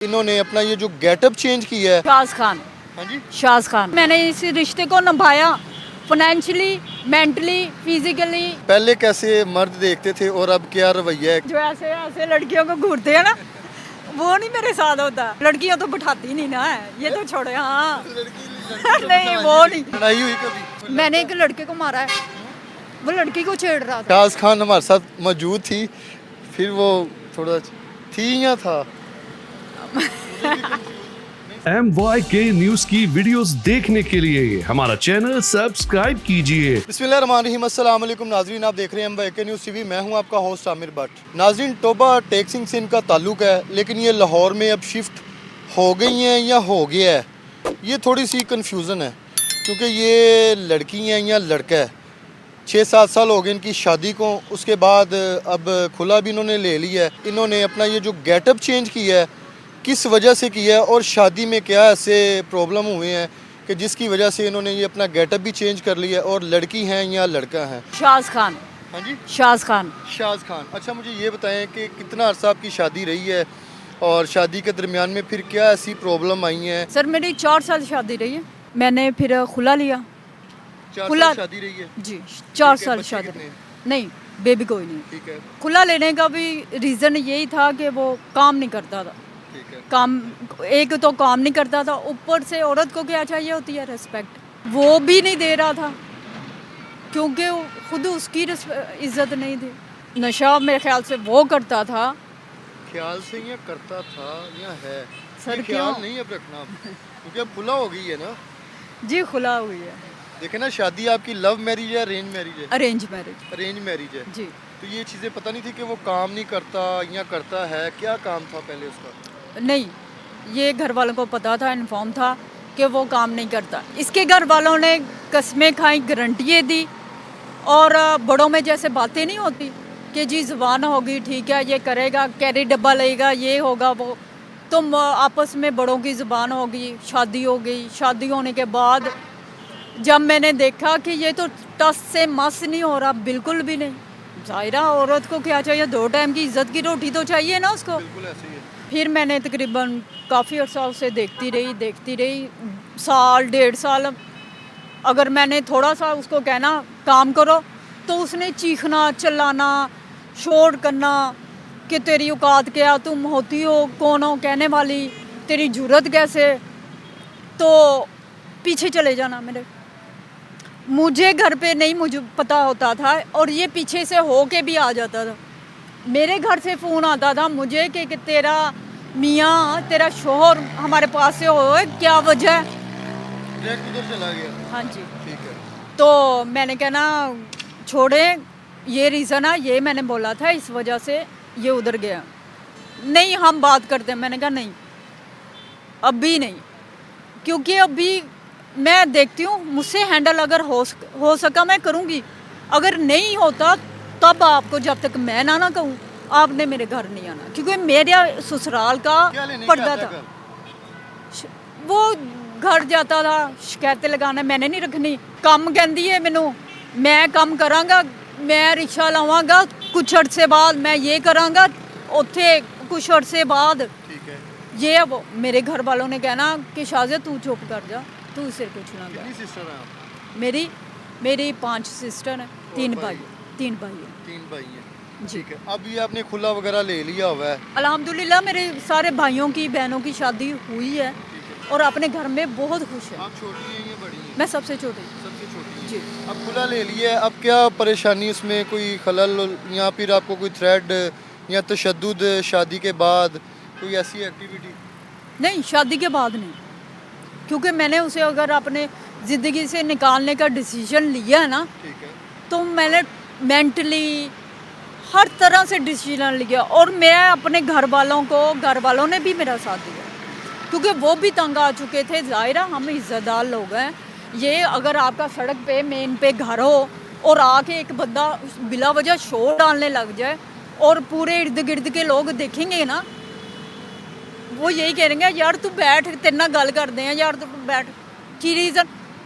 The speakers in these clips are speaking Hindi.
इन्होंने अपना ये जो गेटअप चेंज किया है। शाज खान। हाँ जी, शाज खान। मैंने इस रिश्ते को निभाया फाइनेंशियली, मेंटली, फिजिकली। पहले कैसे मर्द देखते थे और अब क्या रवैया है? जो ऐसे ऐसे लड़कियों को घूरते हैं ना, वो नहीं मेरे साथ होता। लड़कियां तो बिठाती नहीं ना है, ये तो छोड़े। हाँ नहीं वो नहीं। लड़ाई हुई कभी? मैंने एक लड़के को मारा है, वो लड़की को छेड़ रहा था। शाज खान हमारे साथ मौजूद थी, फिर वो थोड़ा थी या था। MYK न्यूज की वीडियोस देखने के लिए हमारा चैनल सब्सक्राइब कीजिए। बिस्मिल्लाहिर्रहमानिर्रहीम, अस्सलाम वालेकुम नाजरीन, आप देख रहे हैं MYK न्यूज़ टीवी। मैं हूं आपका होस्ट आमिर भट्ट। नाजरीन, टोबा टेक सिंह से इनका ताल्लुक है, लेकिन ये लाहौर में अब शिफ्ट हो गई हैं या हो गया है, ये थोड़ी सी कन्फ्यूज़न है, क्योंकि ये लड़की हैं या लड़का है। 6-7 साल हो गए इनकी शादी को, उसके बाद अब खुला भी इन्होंने ले लिया है। इन्होंने अपना ये जो गेटअप चेंज किया है, किस वजह से किया है और शादी में क्या ऐसे प्रॉब्लम हुए हैं कि जिसकी वजह से इन्होंने ये अपना गेटअप भी चेंज कर लिया है, और लड़की हैं या लड़का है? शाज खान। हाँ जी, शाज खान। शाज खान। अच्छा, मुझे ये बताएं कि कितना अर्सा आपकी शादी रही है और शादी के दरमियान में फिर क्या ऐसी प्रॉब्लम आई हैं? सर मेरी 4 साल शादी रही है, मैंने फिर खुला लिया। 4 खुला साल शादी रही है? जी 4 ठीक है, साल बच्चे शादी कितने रही। हैं? नहीं, बेबी कोई नहीं। ठीक है, खुला लेने का भी रीज़न यही था कि वो काम नहीं करता था। ठीक है। काम, एक तो काम नहीं करता था, ऊपर से औरत को क्या चाहिए होती है? रिस्पेक्ट। वो भी नहीं दे रहा था, क्योंकि खुद उसकी इज्जत नहीं थी। नशा मेरे ख्याल से वो करता था। ख्याल से या करता था या है? सर, ये ख्याल क्यों? नहीं अब रखना, क्योंकि अब खुला हो गई है ना। जी खुला हुई है। देखे ना, शादी आपकी लव मैरिज है, अरेंज मैरिज है? Arrange marriage. अरेंज मैरिज है। जी। तो ये चीज़ें पता नहीं थी कि वो काम नहीं करता या करता है? क्या काम था पहले उसका? नहीं, ये घर वालों को पता था, इन्फॉर्म था कि वो काम नहीं करता। इसके घर वालों ने कस्में खाई, गारंटियाँ दी, और बड़ों में जैसे बातें नहीं होती कि जी ज़ुबान होगी, ठीक है, ये करेगा, कैरी डब्बा लेगा, ये होगा वो। तुम आपस में बड़ों की ज़ुबान होगी, शादी हो गई। शादी होने के बाद जब मैंने देखा कि ये तो टस से मस नहीं हो रहा, बिल्कुल भी नहीं। ज़ाहिरा औरत को क्या चाहिए? 2 टाइम की इज्जत की रोटी तो चाहिए ना उसको। बिल्कुल ऐसे ही है। फिर मैंने तकरीबन काफ़ी अर्सा उसे देखती रही, साल 1.5 साल। अगर मैंने थोड़ा सा उसको कहना काम करो, तो उसने चीखना, चिल्लाना, शोर करना कि तेरी औकात क्या, तुम होती हो, कौन हो कहने वाली, तेरी जुर्रत कैसे। तो पीछे चले जाना मेरे। मुझे घर पे नहीं मुझे पता होता था, और ये पीछे से हो के भी आ जाता था। मेरे घर से फ़ोन आता था मुझे कि तेरा मियाँ, तेरा शोहर हमारे पास से हो, क्या वजह है? डायरेक्ट उधर चला गया? हाँ जी। ठीक है। तो मैंने कहना छोड़े, ये रीज़न है, ये मैंने बोला था, इस वजह से ये उधर गया। नहीं, हम बात करते हैं। मैंने कहा नहीं, अभी नहीं, क्योंकि अभी मैं देखती हूँ मुझसे हैंडल अगर हो सका मैं करूँगी, अगर नहीं होता तब आपको, जब तक मैं ना कहूँ, आपने मेरे घर नहीं आना, क्योंकि मेरे ससुराल का क्या लेने पर्दा क्या था। घर? वो घर जाता था, शिकायतें लगाने मैंने नहीं रखनी। काम कहती है मैनू, मैं काम करांगा, मैं रिक्शा लावांगा, कुछ अरसे बाद मैं ये करांगा, उत्थे कुछ अरसे बाद ठीक है। ये। वो मेरे घर वालों ने कहना कि शाज़े तू चुप कर जा, तू इसे कुछ ना कितनी कर। सिस्टर हैं आप? मेरी 5 सिस्टर हैं, 3 भाई? भाई। 3 भाई हैं 3 भाई हैं। जी। ठीक है। अब ये आपने खुला वगैरह ले लिया हुआ है? अल्हम्दुलिल्लाह मेरे सारे भाइयों की, बहनों की शादी हुई है, और अपने घर में बहुत खुश है। आप छोटी हैं या बड़ी हैं? मैं सबसे छोटी। सबसे छोटी हैं। जी। अब खुला ले लिया है, अब क्या परेशानी उसमें, कोई खलल या फिर आपको कोई थ्रेड या तशद्दुद शादी के बाद, कोई ऐसी एक्टिविटी? नहीं, शादी के बाद नहीं, क्योंकि मैंने उसे अगर अपने ज़िंदगी से निकालने का डिसीजन लिया है ना, ठीक है। तो मैंने मेंटली हर तरह से डिसीजन लिया, और मैं अपने घर वालों ने भी मेरा साथ दिया, क्योंकि वो भी तंग आ चुके थे। ज़ाहिरा हम इज़्ज़तदार लोग हैं। ये अगर आपका सड़क पे मेन पे घर हो और आके एक बंदा बिला वजह शोर डालने लग जाए, और पूरे इर्द गिर्द के लोग देखेंगे ना, वो यही कहेंगे यार तू बैठ, तेरे ना गल करते हैं यार, तू बैठ। की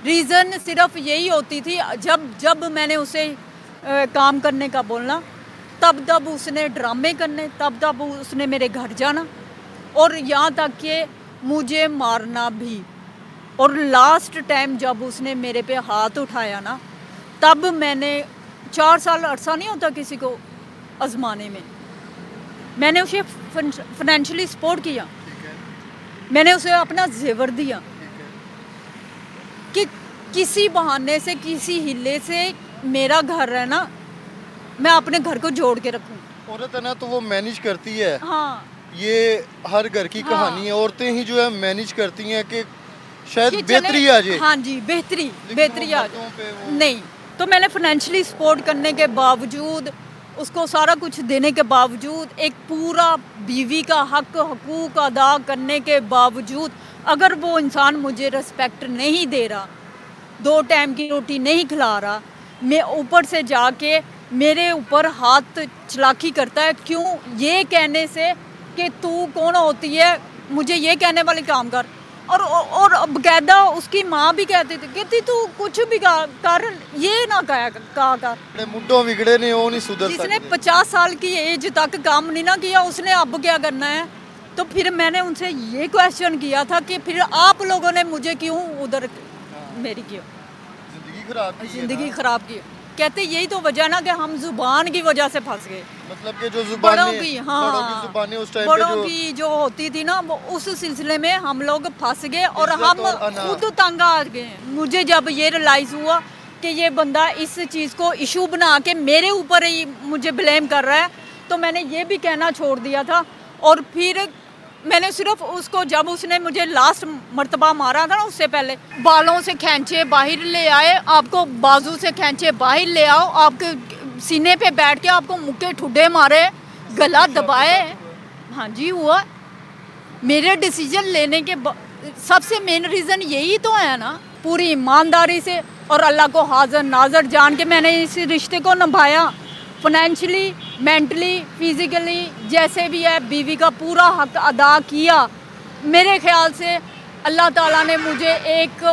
रीज़न सिर्फ यही होती थी, जब मैंने उसे काम करने का बोलना, तब उसने ड्रामे करने, तब उसने मेरे घर जाना, और यहाँ तक कि मुझे मारना भी। और लास्ट टाइम जब उसने मेरे पे हाथ उठाया ना, तब मैंने 4 साल अरसा नहीं होता किसी को आजमाने में, मैंने उसे फाइनेंशियली सपोर्ट किया, मैंने उसे अपना जेवर दिया कि किसी बहाने से, किसी हिले से मेरा घर है ना, मैं अपने घर को जोड़ के रखूं। औरत है ना तो वो मैनेज करती है। हाँ, ये हर घर की हाँ। कहानी है, औरतें ही जो है मैनेज करती हैं कि शायद कि बेहतरी चले- आ जाए। हाँ जी, बेहतरी लेकिन बेहतरी वो आ मर्दों पे जाए। वो- नहीं, तो मैंने फाइनेंशियली सपोर्ट करने के बावजूद, उसको सारा कुछ देने के बावजूद, एक पूरा बीवी का हक हकूक अदा करने के बावजूद, अगर वो इंसान मुझे रिस्पेक्ट नहीं दे रहा, 2 टाइम की रोटी नहीं खिला रहा, मैं ऊपर से जाके मेरे ऊपर हाथ चलाकी करता है, क्यों? ये कहने से कि तू कौन होती है मुझे ये कहने वाले काम कर। और बकायदा उसकी माँ भी कहती थी, कहती तू कुछ भी कर, ये ना कहा कर। अपने मुंडों बिगड़े ने वो नहीं सुधर जिसने सकते। 50 साल की एज तक काम नहीं ना किया, उसने अब क्या करना है? तो फिर मैंने उनसे ये क्वेश्चन किया था कि फिर आप लोगों ने मुझे क्यों उधर मेरी क्यों जिंदगी खराब की है जिंदगी ना। खराब की? कहते यही तो वजह ना कि हम जुबान की वजह से फंस गए। मतलब कि जो बड़ों जुबानें की, बड़ों की हाँ, जुबानें उस टाइम पे बड़ों जो की जो होती थी ना, वो उस सिलसिले में हम लोग फंस गए और इज्जत हम और अना। खुद तंग आ गए। मुझे जब ये रियलाइज़ हुआ कि ये बंदा इस चीज़ को इशू बना के मेरे ऊपर ही मुझे ब्लेम कर रहा है, तो मैंने ये भी कहना छोड़ दिया था। और फिर मैंने सिर्फ उसको, जब उसने मुझे लास्ट मर्तबा मारा था ना, उससे पहले बालों से खींचे बाहर ले आए, आपको बाजू से खींचे बाहर ले आओ, आपके सीने पे बैठ के आपको मुक्के ठुड्डे मारे, गला दबाए। हाँ जी, हुआ। मेरे डिसीजन लेने के सबसे मेन रीज़न यही तो है ना, पूरी ईमानदारी से और अल्लाह को हाजिर नाजर जान के मैंने इस रिश्ते को निभाया। फाइनेंशियली, मेंटली, फिज़िकली, जैसे भी है, बीवी का पूरा हक अदा किया। मेरे ख्याल से अल्लाह ताला ने मुझे एक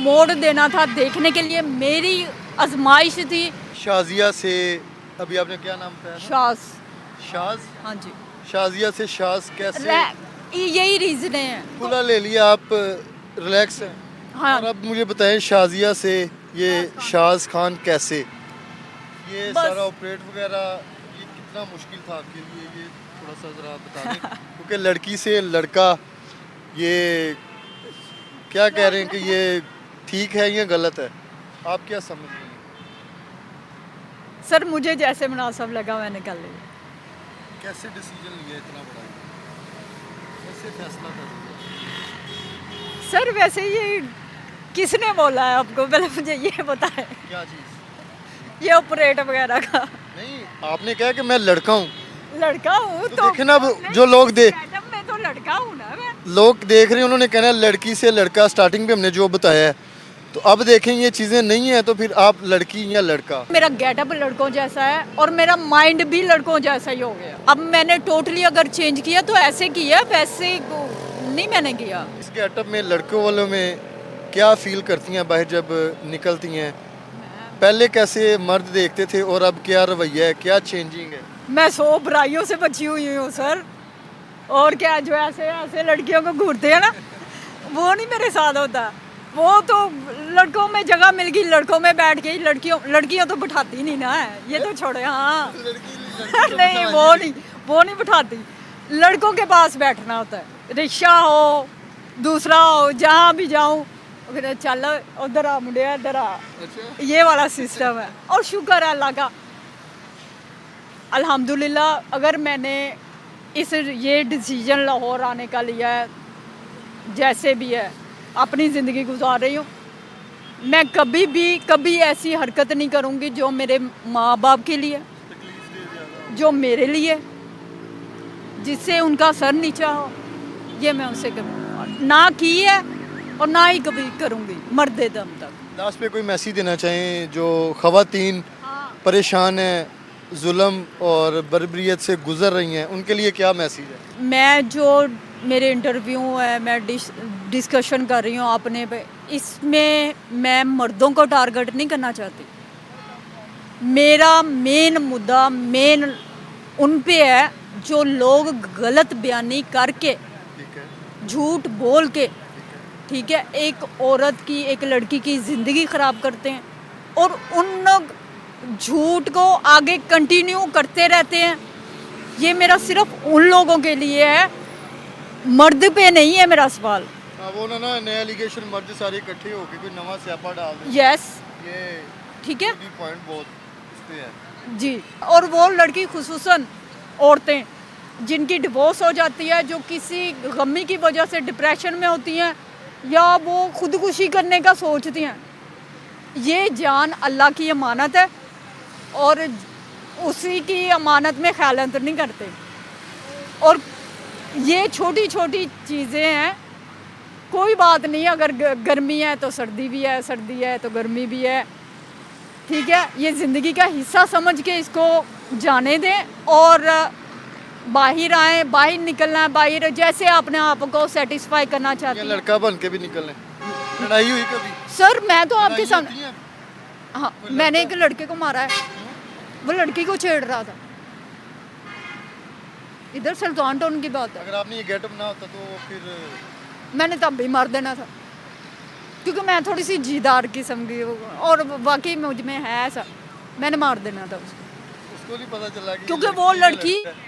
मोड़ देना था देखने के लिए, मेरी आजमाइश थी। शाजिया से, अभी आपने क्या नाम बताया था? शास, शाज। हाँ जी, शाजिया से शाज कैसे? यही रीज़न है। खुला ले लिया, आप रिलैक्स हैं। हाँ, और अब मुझे बताएं शाजिया से ये शाज खान कैसे, ये बस- सारा ऑपरेट वगैरह, ये कितना मुश्किल था आपके लिए, ये थोड़ा सा ज़रा बता दें। क्योंकि लड़की से लड़का, ये क्या कह रहे हैं कि ये ठीक है या गलत है, आप क्या समझ रहे हैं? सर मुझे जैसे मुनासिब लगा मैंने कर लिया। कैसे डिसीजन लिया इतना बड़ा, कैसे फैसला कर लिया? सर वैसे ये किसने बोला है आपको, पहले मुझे ये बताएं। क्या चीज़? ये ऑपरेट वगैरह का नहीं, आपने कहा कि मैं लड़का हूँ, लड़का हूँ तो तो देखे ना, नहीं, जो लोग मैडम मैं तो लड़का हूँ ना मैं। लोग देख रहे हैं, उन्होंने कहना है लड़की से लड़का, स्टार्टिंग पे हमने जो बताया है, तो अब देखें ये चीज़ें नहीं है तो फिर आप लड़की या लड़का। मेरा गेटअप लड़कों जैसा है और मेरा माइंड भी लड़कों जैसा ही हो गया। अब मैंने टोटली अगर चेंज किया तो ऐसे किया, वैसे नहीं मैंने किया। इस गेटअप में लड़कों वालों में क्या फील करती हैं बाहर जब निकलती हैं? पहले कैसे मर्द देखते थे और अब क्या रवैया है, क्या चेंजिंग है? मैं 100 बुराइयों से बची हुई हूँ सर। और क्या, जो ऐसे ऐसे लड़कियों को घूरते हैं ना, वो नहीं मेरे साथ होता। वो तो लड़कों में जगह मिल गई, लड़कों में बैठ गई, लड़कियों तो बिठाती नहीं ना है, ये तो छोड़े। हाँ नहीं, वो नहीं बिठाती, लड़कों के पास बैठना होता है। रिक्शा हो, दूसरा हो, जहाँ भी जाऊँ, चल उधर आ मुंडे, इधर आ, ये वाला सिस्टम है। और शुक्र है अल्लाह का, अल्हम्दुलिल्लाह, अगर मैंने ये डिसीजन लाहौर आने का लिया है, जैसे भी है अपनी ज़िंदगी गुजार रही हूँ, मैं कभी ऐसी हरकत नहीं करूँगी जो मेरे माँ बाप के लिए, जो मेरे लिए, जिससे उनका सर नीचा हो, ये मैं उनसे करूँगी ना की है और ना ही कभी करूँगी मरदे दम तक। लास्ट पे कोई मैसेज देना चाहें जो ख़वातीन परेशान हैं, जुल्म और बर्बरियत से गुजर रही हैं, उनके लिए क्या मैसेज है? मैं जो मेरे इंटरव्यू है, मैं डिस्कशन कर रही हूँ अपने पे, इसमें मैं मर्दों को टारगेट नहीं करना चाहती। मेरा मेन मुद्दा उन पे है जो लोग गलत बयानी करके ठीक है, झूठ बोल के, ठीक है, एक औरत की, एक लड़की की ज़िंदगी ख़राब करते हैं और उन लोग झूठ को आगे कंटिन्यू करते रहते हैं। ये मेरा सिर्फ उन लोगों के लिए है, मर्द पे नहीं है मेरा सवाल। हाँ, वो ना नया एलिगेशन मर्द सारे इकट्ठे होके कोई नवा स्यापा डाल दें, यस, ये ठीक है पॉइंट बहुत इस पे है। जी। और वो लड़की खुसूसन औरतें जिनकी डिवोर्स हो जाती है, जो किसी गमी की वजह से डिप्रेशन में होती हैं या वो खुदकुशी करने का सोचती हैं, ये जान अल्लाह की अमानत है और उसी की अमानत में ख़यानत नहीं करते। और ये छोटी छोटी चीज़ें हैं, कोई बात नहीं, अगर गर्मी है तो सर्दी भी है, सर्दी है तो गर्मी भी है, ठीक है। ये ज़िंदगी का हिस्सा समझ के इसको जाने दें और बाहर आए, बाहर निकलना है, बाहर जैसे अपने आप को सेटिस्फाई करना या चाहती हैं। लड़का बन के भी निकलने। लड़ाई हुई कभी? सर मैं तो आपके लड़ाई सामने, होती है? हाँ, मैंने एक लड़के को मारा है, वो लड़की को छेड़ रहा था। इधर सुल्तान टाउन की बात है। अगर आपने ये गेटअप ना होता तो फिर मैंने तब भी मार देना था, क्योंकि मैं थोड़ी सी जीदार किस्म की हूँ और वाकई मुझ में है ऐसा, मैंने मार देना था उसको। नहीं पता चला कि क्योंकि ये वो है, लड़की, लड़का है।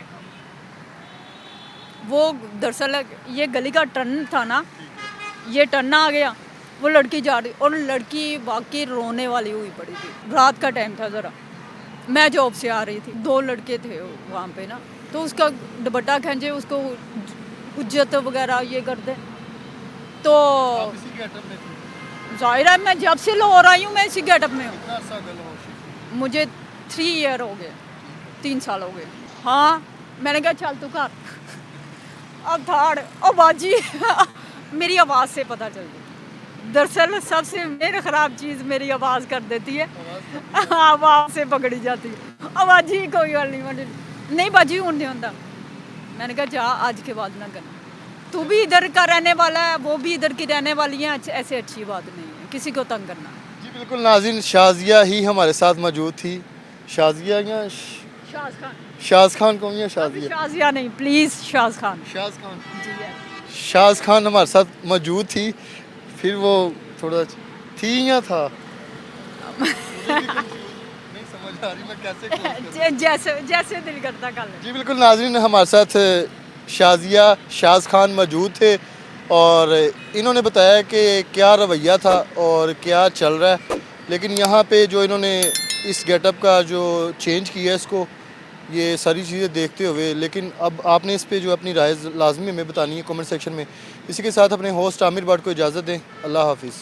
वो दरअसल ये गली का टर्न था ना, ये टर्न आ गया, वो लड़की जा रही और लड़की वाकई रोने वाली हुई पड़ी थी। रात का टाइम था ज़रा, मैं जॉब से आ रही थी, 2 लड़के थे वहाँ पे ना, तो उसका दुपट्टा खींचे, उसको हुज्जत वगैरह ये करते, तो आप इसी गेटअप में थे? जाहिर है मैं जब से लाहौर आई हूँ मैं इसी गेटअप में हूँ। कितना अर्सा गलहोशी? मुझे 3 ईयर हो गए, 3 साल हो गए। हाँ, मैंने कहा चल तू कर। अब थाड़ ओ बाजी मेरी आवाज़ से पता चल गई। दरअसल सबसे मेरे ख़राब चीज़ मेरी आवाज़ कर देती है, आवाज़ से पकड़ी जाती है। आवाज़ी कोई गल नहीं, नहीं बाजी हूँ नहीं होता। मैंने कहा जा आज के बाद ना करना, तू भी इधर का रहने वाला है, वो भी इधर की रहने वाली है, ऐसे अच्छी बात नहीं है किसी को तंग करना। जी बिल्कुल नाज़रीन, शाज़िया ही हमारे साथ मौजूद थी। शाज़िया या शाज खान, शाज़ खान कौन या अभी शाज़िया? शाजिया नहीं, प्लीज़ शाज खान। शाज़ खान। जी yes। शाज़ खान हमारे साथ मौजूद थी, फिर वो थोड़ा थी या था मुझे भी नहीं समझ आ रही मैं कैसे close करूं। जैसे जैसे दिल करता कर ले। जी बिल्कुल नाज़रीन, हमारे साथ शाज़िया शाज़ खान मौजूद थे और इन्होंने बताया कि क्या रवैया था और क्या चल रहा है, लेकिन यहाँ पे जो इन्होंने इस गेटअप का जो चेंज किया है इसको, ये सारी चीज़ें देखते हुए, लेकिन अब आपने इस पे जो अपनी राय लाजमी हमें बतानी है कमेंट सेक्शन में। इसी के साथ अपने होस्ट आमिर भट्ट को इजाज़त दें। अल्लाह हाफिज़।